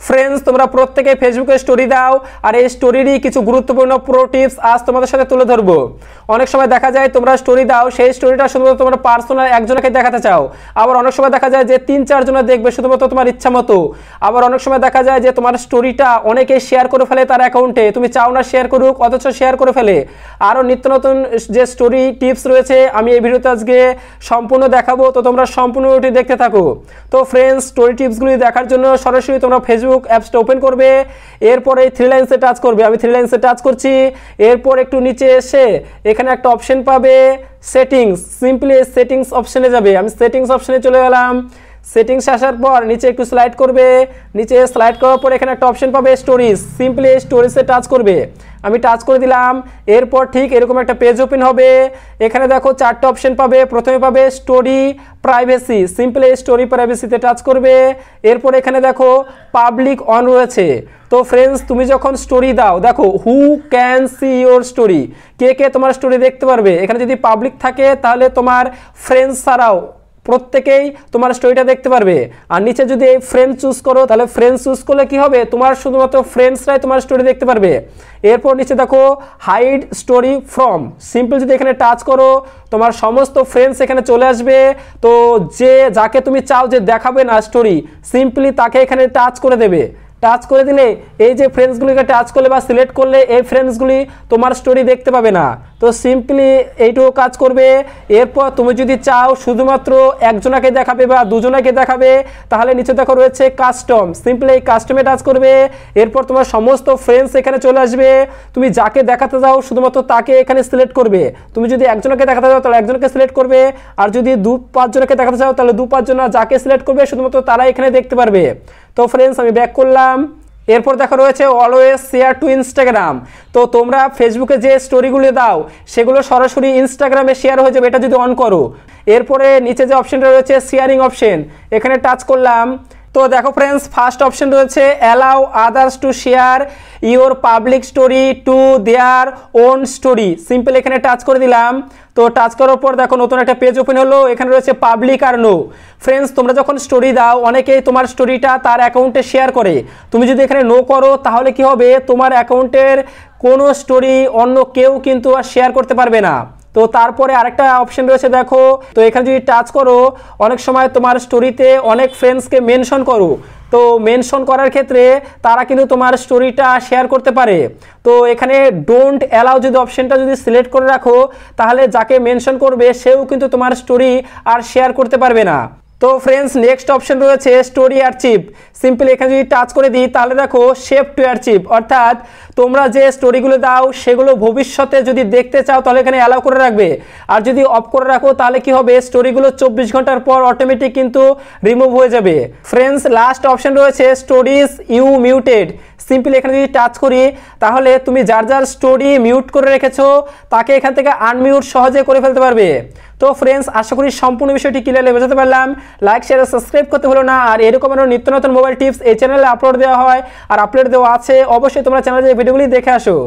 Friends, তোমরা প্রত্যেকে ফেসবুকে স্টোরি দাও, আর এই স্টোরিরই কিছু গুরুত্বপূর্ণ প্রো টিপস আজ তোমাদের সাথে তুলে ধরবো। অনেক সময় দেখা যায় তোমরা স্টোরি দাও, সেই স্টোরিটা শুধুমাত্র তোমরা পার্সোনাল একজনকে দেখাতে চাও, আবার অনেক সময় দেখা যায় যে 3-4 জনে দেখবে শুধুমাত্র তোমার ইচ্ছা মতো। আবার অনেক সময় দেখা যায় যে তোমার স্টোরিটা অনেকে শেয়ার করে ফেলে তার অ্যাকাউন্টে, তুমি চাও না শেয়ার করুক অথচ শেয়ার করে ফেলে। আরও নিত্য নতুন যে স্টোরি টিপস রয়েছে আমি এই ভিডিওতে আজকে সম্পূর্ণ দেখাবো, তো তোমরা সম্পূর্ণ ভিডিওটি দেখতে থাকো। তো ফ্রেন্ডস, স্টোরি টিপসগুলি দেখার জন্য সরাসরি তোমরা ফেসবুক অ্যাপসটা ওপেন করবে, এরপরে এই 3 লাইনসে টাচ করবে। আমি 3 লাইনসে টাচ করছি। এরপর একটু নিচে এসে এখানে একটা অপশন পাবে সেটিংস, সিম্পলি সেটিংস অপশনে যাবে। আমি সেটিংস অপশনে চলে গেলাম। সেটিংস আসার পর নিচে একটু স্লাইড করবে, নিচে স্লাইড করার পর এখানে একটা অপশন পাবে স্টোরিজ, সিম্পলি স্টোরিজে টাচ করবে। আমি টাচ করে দিলাম। এরপর ঠিক এরকম একটা পেজ ওপেন হবে। এখানে দেখো 4টা অপশন পাবে। প্রথমে পাবে স্টোরি প্রাইভেসি, সিম্পলি স্টোরি প্রাইভেসিতে টাচ করবে। এরপর এখানে দেখো পাবলিক অন রয়েছে। তো ফ্রেন্ডস, তুমি যখন স্টোরি দাও দেখো who can see your story, কে কে তোমার স্টোরি দেখতে পারবে। এখানে যদি পাবলিক থাকে তাহলে তোমার ফ্রেন্ডস ছাড়াও প্রত্যেকেই তোমার স্টোরিটা দেখতে পারবে। আর নিচে যদি এই ফ্রেন্ড চুজ করো তাহলে ফ্রেন্ড চুজ করলে কি হবে, তোমার শুধুমাত্র ফ্রেন্ডসরাই তোমার স্টোরি দেখতে পারবে। এরপর নিচে দেখো হাইড স্টোরি ফ্রম, সিম্পল যদি এখানে টাচ করো তোমার সমস্ত ফ্রেন্ডস এখানে চলে আসবে। তো যাকে তুমি চাও যে দেখাবে না স্টোরি, সিম্পলি তাকে এখানে টাচ করে দেবে। টাচ করে দিলে এই যে ফ্রেন্ডসগুলিকে টাচ করলে বা সিলেক্ট করলে এই ফ্রেন্ডসগুলি তোমার স্টোরি দেখতে পাবে না। তো সিম্পলি এইটুকু কাজ করবে। এরপর তুমি যদি চাও শুধুমাত্র একজনকে দেখাবে বা দুজনকে দেখাবে তাহলে নিচে দেখো রয়েছে কাস্টম, সিম্পলি এই কাস্টমে টাচ করবে। এরপর তোমার সমস্ত ফ্রেন্ডস এখানে চলে আসবে। তুমি যাকে দেখাতে যাও শুধুমাত্র তাকে এখানে সিলেক্ট করবে। তুমি যদি একজনকে দেখাতে যাও তাহলে একজনকে সিলেক্ট করবে, আর যদি 2-5 জনকে দেখাতে চাও তাহলে 2-5 জন, যাকে সিলেক্ট করবে শুধুমাত্র তারা এখানে দেখতে পারবে। তো ফ্রেন্ডস, আমি ব্যাক করলাম। এরপর দেখা রয়েছে অলওয়েজ শেয়ার টু ইনস্টাগ্রাম। তো তোমরা ফেসবুকে যে স্টোরিগুলো দাও সেগুলো সরাসরি ইনস্টাগ্রামে শেয়ার হয়ে যাবে, এটা যদি অন করো। এরপরে নিচে যে অপশনটা রয়েছে শেয়ারিং অপশন, এখানে টাচ করলাম। তো দেখো ফ্রেন্ডস, ফার্স্ট অপশন রয়েছে allow others to share your public story to their own story, simple এখানে টাচ করে দিলাম। তো টাচ করার পর দেখো নতুন একটা পেজ ওপেন হলো। এখানে রয়েছে পাবলিক আর নো। ফ্রেন্ডস, তোমরা যখন স্টোরি দাও অনেকেই তোমার স্টোরিটা তার অ্যাকাউন্টে শেয়ার করে, তুমি যদি এখানে নো করো তাহলে কি হবে, তোমার অ্যাকাউন্টের কোনো স্টোরি অন্য কেউ কিন্তু আর শেয়ার করতে পারবে না। তো তারপরে আরেকটা অপশন রয়েছে দেখো, তো এখানে যদি টাচ করো অনেক সময় তোমার স্টোরিতে অনেক ফ্রেন্ডসকে মেনশন করো, তো মেনশন করার ক্ষেত্রে তারা কিন্তু তোমার স্টোরিটা শেয়ার করতে পারে। তো এখানে ডোন্ট অ্যালাউ যদি অপশনটা যদি সিলেক্ট করে রাখো তাহলে যাকে মেনশন করবে সেও কিন্তু তোমার স্টোরি আর শেয়ার করতে পারবে না। তো ফ্রেন্ডস, নেক্সট অপশন রয়েছে স্টোরি আর্চিভ, সিম্পলি এখানে যদি টাচ করে দিই তাহলে দেখো সেভ টু আর্চিভ, অর্থাৎ তোমরা যে স্টোরিগুলো দাও সেগুলো ভবিষ্যতে যদি দেখতে চাও তাহলে এখানে অ্যালাউ করে রাখবে, আর যদি অফ করে রাখো তাহলে কি হবে, স্টোরিগুলো 24 ঘন্টার পর অটোমেটিক কিন্তু রিমুভ হয়ে যাবে। ফ্রেন্ডস, লাস্ট অপশন রয়েছে স্টোরিজ ইউ মিউটেড, সিম্পলি এখানে যদি টাচ করি তাহলে তুমি যার যার স্টোরি মিউট করে রেখেছো তাকে এখান থেকে আনমিউট সহজে করে ফেলতে পারবে। তো ফ্রেন্ডস, আশা করি সম্পূর্ণ বিষয়টি ক্লিয়ারলি বোঝাতে পারলাম। লাইক শেয়ার সাবস্ক্রাইব করতে হলো না। আর এরকম আরও নিত্য নতুন মোবাইল টিপস এই চ্যানেলে আপলোড দেওয়া হয় আর আপলোড দেওয়া আছে, অবশ্যই তোমরা চ্যানেলে ভিডিওগুলি দেখে আসো।